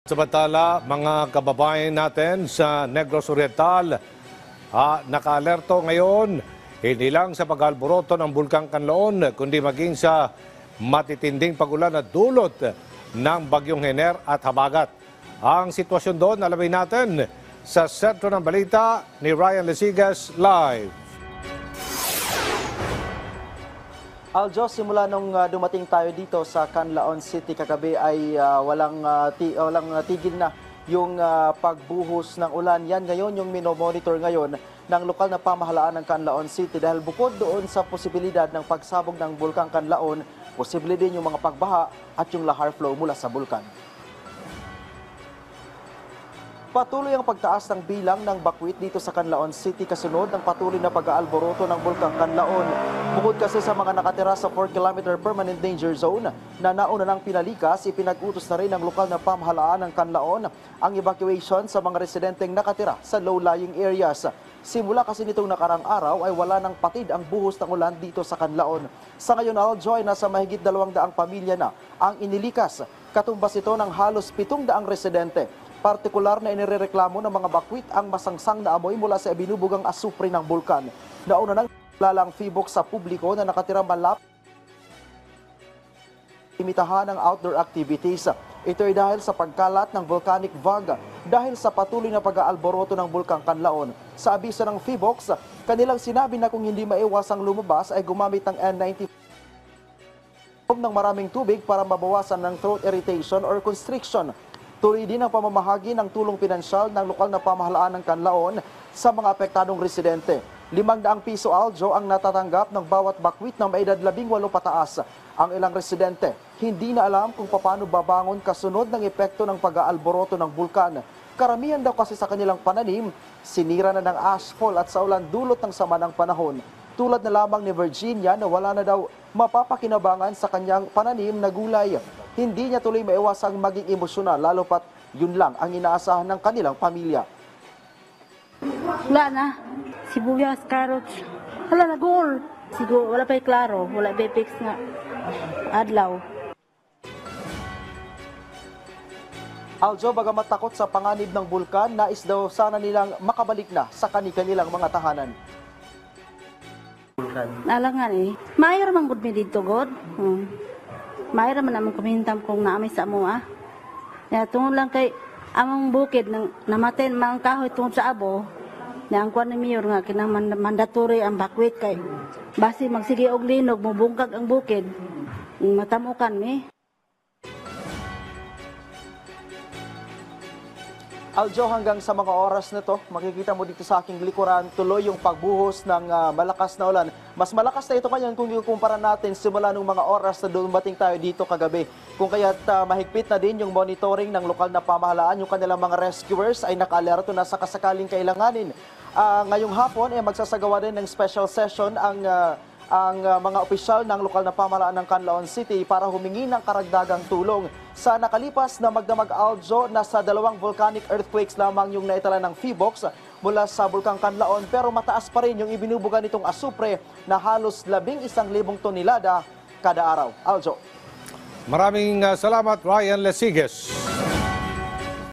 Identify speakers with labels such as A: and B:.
A: Samantala, mga kababayan natin sa Negros Oriental, naka-alerto ngayon hindi lang sa pag-alboroto ng Bulkang Kanlaon, kundi maging sa matitinding pagulan at dulot ng Bagyong Hener at Habagat. Ang sitwasyon doon, alamin natin sa sentro ng balita ni Ryan Lesigas live.
B: Aljo, simula nung dumating tayo dito sa Canlaon City kagabi ay walang tigil na yung pagbuhos ng ulan. Yan ngayon yung minomonitor ngayon ng lokal na pamahalaan ng Canlaon City dahil bukod doon sa posibilidad ng pagsabog ng Bulkang Kanlaon, posible din yung mga pagbaha at yung lahar flow mula sa bulkan. Patuloy ang pagtaas ng bilang ng bakwit dito sa Canlaon City kasunod ng patuloy na pag-aalboroto ng Bulkang Kanlaon. Bukod kasi sa mga nakatira sa 4-kilometer permanent danger zone na nauna ng pinalikas, ipinag-utos na rin ng lokal na pamahalaan ng Canlaon ang evacuation sa mga residenteng nakatira sa low-lying areas. Simula kasi nitong nakarang araw ay wala ng patid ang buhos ng ulan dito sa Canlaon. Sa ngayon, Aljo, ay nasa mahigit 200 pamilya na ang inilikas. Katumbas ito ng halos 700 residente. Partikular na inirereklamo ng mga bakwit ang masangsang na amoy mula sa ibinubugang asupre ng bulkan. Nauna nang lalang fibok sa publiko na nakatira malapit limitahan ng outdoor activities. Ito ay dahil sa pagkalat ng volcanic vaga dahil sa patuloy na pag-aalboroto ng Bulkang Kanlaon. Sa abiso ng Feebox, kanilang sinabi na kung hindi maiwasang lumabas ay gumamit ng N95 ng maraming tubig para mabawasan ng throat irritation or constriction. Tuloy din ang pamamahagi ng tulong pinansyal ng lokal na pamahalaan ng Canlaon sa mga apektadong residente. 500 piso, Aljo, ang natatanggap ng bawat bakwit na may edad 18 pataas. Ang ilang residente hindi na alam kung paano babangon kasunod ng epekto ng pag-aalboroto ng bulkan. Karamihan daw kasi sa kanilang pananim, sinira na ng ashfall at sa ulan dulot ng sama ng panahon. Tulad na lamang ni Virginia na wala na daw mapapakinabangan sa kanyang pananim na gulay. Hindi niya tuloy maiwasang maging emosyonal, lalo pat yun lang ang inaasahan ng kanilang pamilya.
C: Wala na. Sibuyas, carrots. Wala na, goal. Siguro, wala pa'y klaro. Wala pa'y fix nga. Adlaw.
B: Aljo, bagamat takot sa panganib ng bulkan, nais daw sana nilang makabalik na sa kanilang mga tahanan.
C: Alangan eh. Mayor man gud mi dito, God. Mayor man namang kamintam kung naamay sa amo, ah. Ya, tungod lang kay among bukid nang namatay mga kahoy tungod sa abo. Na ang kwan ni Mayor nga kinang mandatory ang bakwit kay basi magsige og linog mubungkag ang bukid. Matamukan mi.
B: Aljo, hanggang sa mga oras na to, makikita mo dito sa aking likuran, tuloy yung pagbuhos ng malakas na ulan. Mas malakas na ito ngayon kung ikukumpara natin simula nung mga oras na dumating tayo dito kagabi. Kung kaya't mahigpit na din yung monitoring ng lokal na pamahalaan, yung kanilang mga rescuers ay naka-alerto na sa kasakaling kailanganin. Ngayong hapon ay magsasagawa din ng special session ang mga opisyal ng lokal na pamahalaan ng Canlaon City para humingi ng karagdagang tulong. Sa nakalipas na magdamag, Aljo, nasa 2 volcanic earthquakes lamang yung naitala ng Feebox mula sa Bulkang Kanlaon, pero mataas pa rin yung ibinubuga nitong asupre na halos 11,000 tonelada kada araw. Aljo.
A: Maraming salamat, Ryan Lesigas.